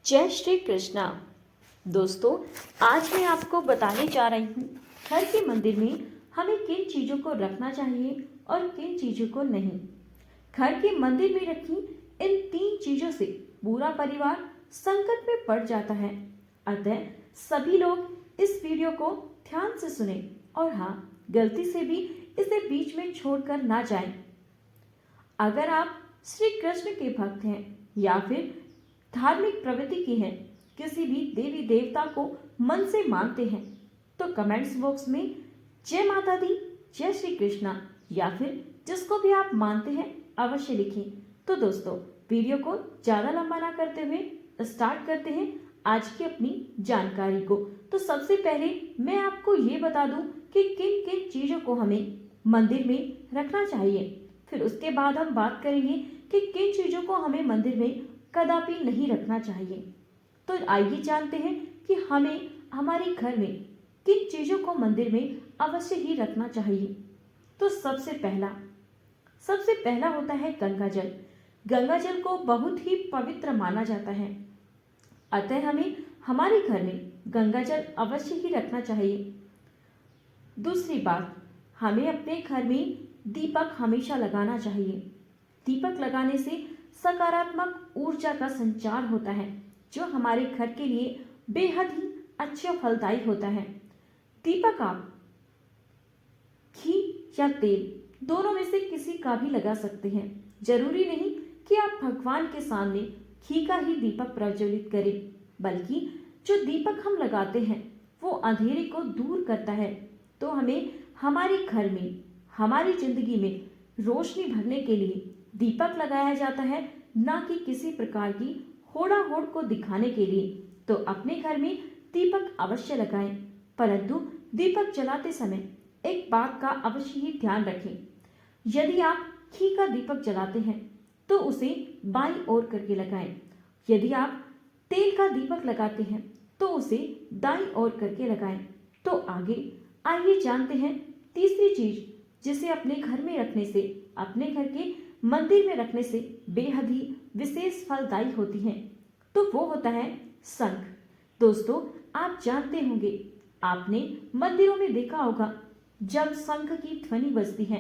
जय श्री कृष्णा। दोस्तों, आज मैं आपको बताने जा रही हूँ घर के मंदिर में हमें किन चीज़ों को रखना चाहिए और किन चीज़ों को नहीं। घर के मंदिर में रखी इन 3 चीज़ों से पूरा परिवार संकट में पड़ जाता है। अतः सभी लोग इस वीडियो को ध्यान से सुने और हाँ, गलती से भी इसे बीच में छोड़कर ना जाएं। अगर आप श्री कृष्ण के भक्त हैं या फिर धार्मिक प्रवृत्ति की हैं, किसी भी देवी देवता को मन से मानते हैं, तो कमेंट्स बॉक्स में जय माता दी, जय श्री कृष्णा या फिर जिसको भी आप मानते हैं अवश्य लिखें। तो दोस्तों, वीडियो को ज़्यादा लंबा ना करते हुए स्टार्ट करते हैं आज की अपनी जानकारी को। तो सबसे पहले मैं आपको ये बता दूं कि किन किन चीज़ों को हमें मंदिर में रखना चाहिए। फिर उसके बाद हम बात करेंगे कि किन चीज़ों को हमें मंदिर में कदापि नहीं रखना चाहिए। तो आइए जानते हैं कि हमें हमारे घर में किन चीज़ों को मंदिर में अवश्य ही रखना चाहिए। तो सबसे पहला होता है गंगा जल। गंगा जल को बहुत ही पवित्र माना जाता है, अतः हमें हमारे घर में गंगा जल अवश्य ही रखना चाहिए। दूसरी बात, हमें अपने घर में दीपक हमेशा लगाना चाहिए। दीपक लगाने से सकारात्मक ऊर्जा का संचार होता है, जो हमारे घर के लिए बेहद ही अच्छा फलदायी होता है। दीपक आप घी या तेल दोनों में से किसी का भी लगा सकते हैं। जरूरी नहीं कि आप भगवान के सामने घी का ही दीपक प्रज्वलित करें, बल्कि जो दीपक हम लगाते हैं वो अंधेरे को दूर करता है। तो हमें हमारे घर में, हमारी जिंदगी में रोशनी भरने के लिए दीपक लगाया जाता है, ना कि किसी प्रकार की होड़ को दिखाने के लिए। तो अपने घर में दीपक अवश्य लगाएं, परंतु दीपक जलाते समय एक बात का अवश्य ही ध्यान रखें। यदि आप घी का दीपक जलाते हैं तो उसे बाईं ओर करके लगाएं। यदि आप तेल का दीपक लगाते हैं तो उसे दाईं ओर करके लगाएं। तो आइए जानते हैं तीसरी चीज, जिसे अपने घर में रखने से, अपने घर के मंदिर में रखने से बेहद ही विशेष फलदायी होती है। तो वो होता है शंख। दोस्तों, आप जानते होंगे, आपने मंदिरों में देखा होगा, जब शंख की ध्वनि बजती है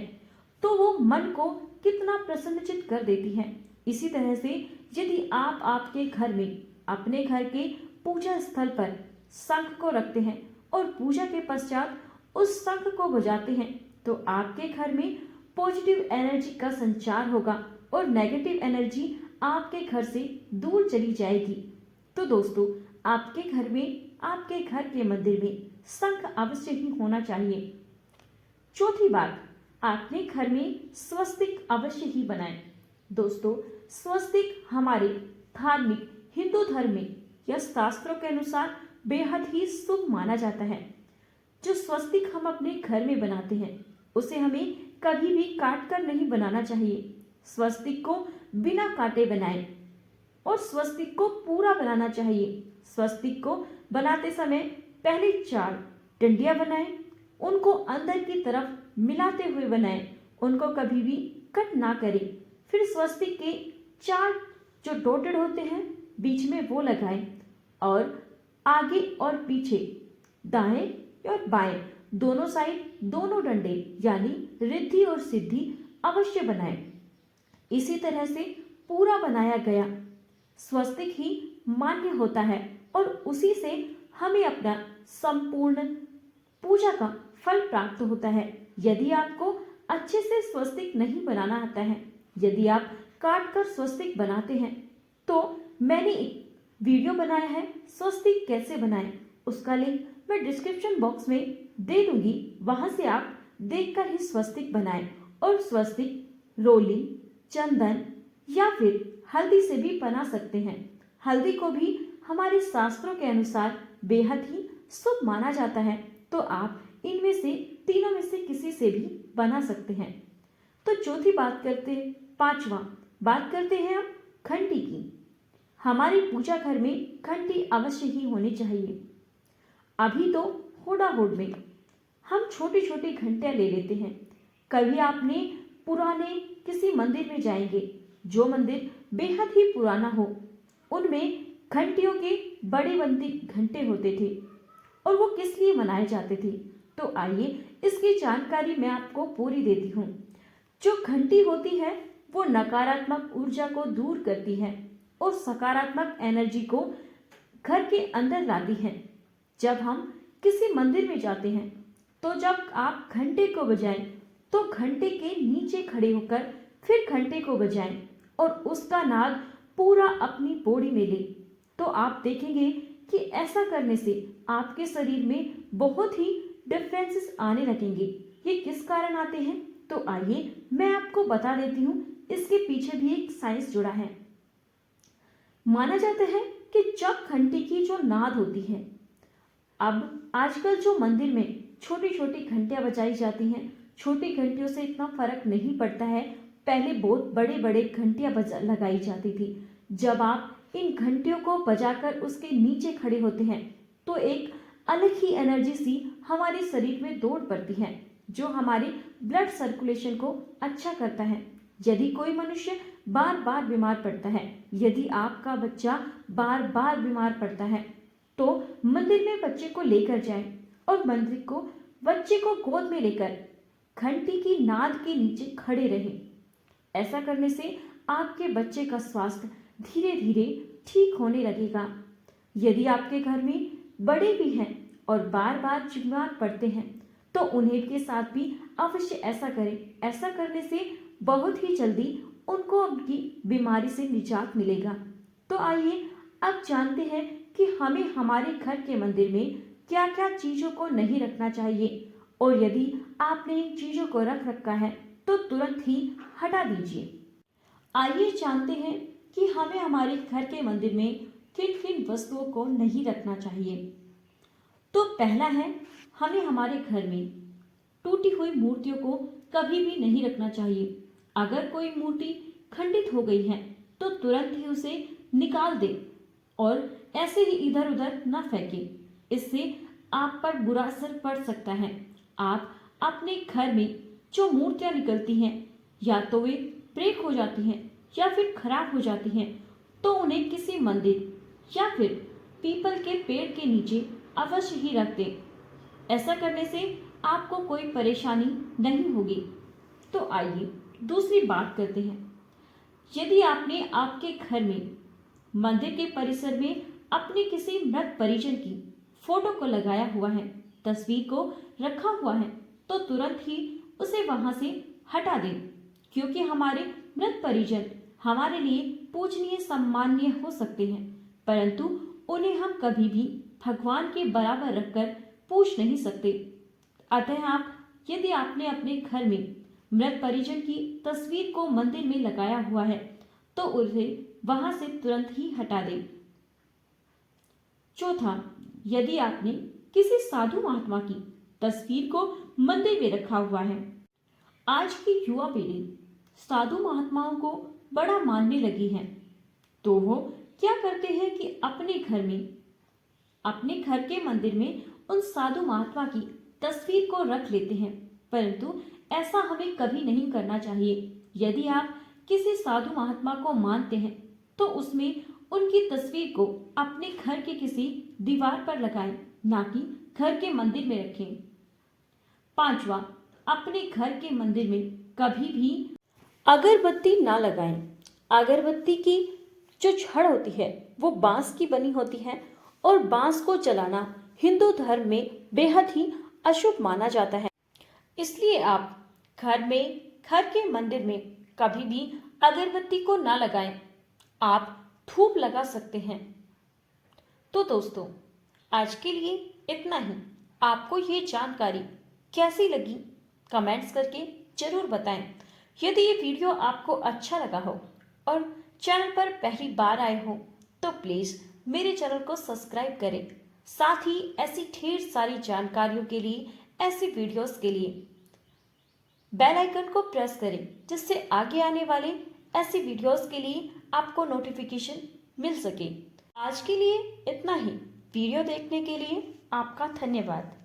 तो वो मन को कितना प्रसन्नचित कर देती है। इसी तरह से यदि आप आपके घर में, अपने घर के पूजा स्थल पर शंख को रखते हैं और पूजा के पश्चात उस शंख को बजाते हैं, तो आपके घर में पॉजिटिव एनर्जी का संचार होगा और नेगेटिव एनर्जी आपके घर से दूर चली जाएगी। तो दोस्तों, आपके घर में, आपके घर के मंदिर में शंख अवश्य ही होना चाहिए। चौथी बात, अपने घर में स्वस्तिक अवश्य ही बनाएं। दोस्तों, स्वस्तिक हमारे धार्मिक हिंदू धर्म में या शास्त्रों के अनुसार बेहद ही शुभ माना जाता है। जो स्वस्तिक हम अपने घर में बनाते हैं उसे हमें कभी भी काट कर नहीं बनाना चाहिए। स्वस्तिक को बिना काटे बनाएं और स्वस्तिक को पूरा बनाना चाहिए। स्वस्तिक को बनाते समय पहले 4 डंडियां बनाएं, उनको अंदर की तरफ मिलाते हुए बनाएं, उनको कभी भी कट ना करें। फिर स्वस्तिक के 4 जो डॉटेड होते हैं बीच में वो लगाएं और आगे और पीछे, दाएं और बाएं दोनों साइड, दोनों डंडे यानी रिद्धि और सिद्धि अवश्य बनाएं। इसी तरह से पूरा बनाया गया स्वस्तिक ही मान्य होता है और उसी से हमें अपना संपूर्ण पूजा का फल प्राप्त होता है। यदि आपको अच्छे से स्वस्तिक नहीं बनाना आता है, यदि आप काट कर स्वस्तिक बनाते हैं, तो मैंने एक वीडियो बनाया है स्वस्तिक कैसे बनाएं, उसका लिंक मैं डिस्क्रिप्शन बॉक्स में दे दूंगी। वहां से आप देखकर ही स्वस्तिक बनाएं और स्वस्तिक रोली, चंदन या फिर हल्दी से भी बना सकते हैं। हल्दी को भी हमारे शास्त्रों के अनुसार बेहद ही शुभ माना जाता है, तो आप इनमें से तीनों में से किसी से भी बना सकते हैं। तो चौथी बात करते हैं, 5वां बात करते हैं हम घंटी की। हमारी पूजा घर में घंटी अवश्य ही होनी चाहिए। अभी तो होड़ में हम छोटी छोटी घंटियां ले लेते हैं। कभी आपने पुराने किसी मंदिर में जाएंगे, जो मंदिर बेहद ही पुराना हो, उनमें घंटियों के बड़े बंदी घंटे होते थे और वो किस लिए बनाए जाते थे, तो आइए इसकी जानकारी मैं आपको पूरी देती हूँ। जो घंटी होती है वो नकारात्मक ऊर्जा को दूर करती है और सकारात्मक एनर्जी को घर के अंदर लाती है। जब हम किसी मंदिर में जाते हैं तो जब आप घंटे को बजाएं तो घंटे के नीचे खड़े होकर फिर घंटे को बजाएं और उसका नाद पूरा अपनी बॉडी में ले, तो आप देखेंगे कि ऐसा करने से आपके शरीर में बहुत ही डिफरेंसेस आने लगेंगे। ये किस कारण आते हैं, तो आइए मैं आपको बता देती हूँ। इसके पीछे भी एक साइंस जुड़ा है। माना जाता है कि जब घंटी की जो नाद होती है, अब आजकल जो मंदिर में छोटी छोटी घंटियां बजाई जाती हैं, छोटी घंटियों से इतना फर्क नहीं पड़ता है। पहले बहुत बड़े बड़े घंटियां लगाई जाती थी। जब आप इन घंटियों को बजाकर उसके नीचे खड़े होते हैं तो एक अलग ही एनर्जी सी हमारे शरीर में दौड़ पड़ती है, जो हमारे ब्लड सर्कुलेशन को अच्छा करता है। यदि कोई मनुष्य बार बार बीमार पड़ता है, यदि आपका बच्चा बार बार बीमार पड़ता है, तो मंदिर में बच्चे को लेकर जाएं और बच्चे को गोद में लेकर घंटी की नाद के नीचे खड़े रहें। ऐसा करने से आपके बच्चे का स्वास्थ्य धीरे धीरे ठीक होने लगेगा। यदि आपके घर में बड़े भी हैं और बार बार बीमार पड़ते हैं तो उन्हें के साथ भी अवश्य ऐसा करें। ऐसा करने से बहुत ही जल्दी उनको उनकी बीमारी से निजात मिलेगा। तो आइए अब जानते हैं कि हमें हमारे घर के मंदिर में क्या क्या चीज़ों को नहीं रखना चाहिए, और यदि आपने इन चीज़ों को रख रखा है तो तुरंत ही हटा दीजिए। आइए जानते हैं कि हमें हमारे घर के मंदिर में किन किन वस्तुओं को नहीं रखना चाहिए। तो पहला है, हमें हमारे घर में टूटी हुई मूर्तियों को कभी भी नहीं रखना चाहिए। अगर कोई मूर्ति खंडित हो गई है तो तुरंत ही उसे निकाल दें और ऐसे ही इधर उधर न फेंकें। इससे आप पर बुरा असर पड़ सकता है। आप अपने घर में जो मूर्तियां निकलती हैं, या तो वे ब्रेक हो जाती हैं या फिर खराब हो जाती हैं, तो उन्हें किसी मंदिर या फिर पीपल के पेड़ के नीचे अवश्य ही रख दें। ऐसा करने से आपको कोई परेशानी नहीं होगी। तो आइए दूसरी बात करते हैं। यदि आपने आपके घर में मंदिर के परिसर में अपने किसी मृत परिजन की फोटो को लगाया हुआ है, तस्वीर को रखा हुआ है, तो तुरंत ही उसे वहां से हटा दें, क्योंकि हमारे मृत परिजन हमारे लिए पूजनीय सम्माननीय हो सकते हैं, परंतु उन्हें हम कभी भी भगवान के बराबर रखकर पूज नहीं सकते। अतः यदि आपने अपने घर में मृत परिजन की तस्वीर को मंदिर में लगाया हुआ है तो उसे वहां से तुरंत ही हटा दें। चौथा, यदि आपने किसी साधु महात्मा की तस्वीर को मंदिर में रखा हुआ है। आज की युवा पीढ़ी साधु महात्माओं को बड़ा मानने लगी है, तो वो क्या करते हैं कि अपने घर के मंदिर में उन साधु महात्मा की तस्वीर को रख लेते हैं, परंतु ऐसा हमें कभी नहीं करना चाहिए। यदि आप किसी साधु महात्मा को मानते हैं तो उसमें उनकी तस्वीर को अपने घर के किसी दीवार पर लगाएं, ना कि घर के मंदिर में रखें। पांचवा, अपने घर के मंदिर में कभी भी अगरबत्ती ना लगाएं। अगरबत्ती की जो छड़ होती है वो बांस की बनी होती है और बांस को जलाना हिंदू धर्म में बेहद ही अशुभ माना जाता है। इसलिए आप घर के मंदिर में कभी भी अगरबत्ती को ना लगाएं। आप धूप लगा सकते हैं। तो दोस्तों, आज के लिए इतना ही। आपको ये जानकारी कैसी लगी कमेंट्स करके जरूर बताएं। यदि ये वीडियो आपको अच्छा लगा हो और चैनल पर पहली बार आए हो तो प्लीज़ मेरे चैनल को सब्सक्राइब करें। साथ ही ऐसी ढेर सारी जानकारियों के लिए, ऐसी वीडियोस के लिए बेल आइकन को प्रेस करें, जिससे आगे आने वाले ऐसी वीडियोस के लिए आपको नोटिफिकेशन मिल सके। आज के लिए इतना ही। वीडियो देखने के लिए आपका धन्यवाद।